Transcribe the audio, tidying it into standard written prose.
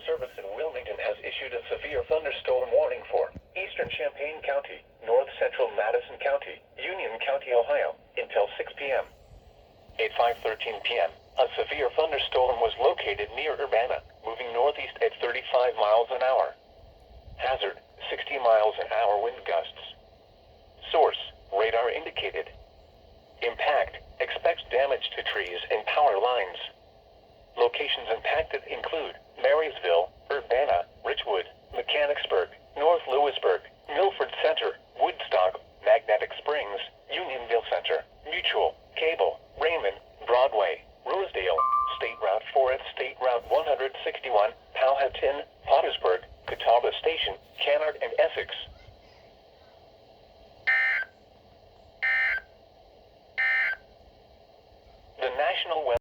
Service in Wilmington has issued a severe thunderstorm warning for eastern Champaign County, north central Madison County, Union County, Ohio, until 6 p.m. At 5:13 p.m., a severe thunderstorm was located near Urbana, moving northeast at 35 miles an hour. Hazard, 60 miles an hour wind gusts. Source, radar indicated. Impact, expects damage to trees and power lines. Locations impacted include Marysville, Urbana, Richwood, Mechanicsburg, North Lewisburg, Milford Center, Woodstock, Magnetic Springs, Unionville Center, Mutual, Cable, Raymond, Broadway, Rosedale, State Route 4 and State Route 161, Powhatan, Pottersburg, Catawba Station, Kennard, and Essex. The National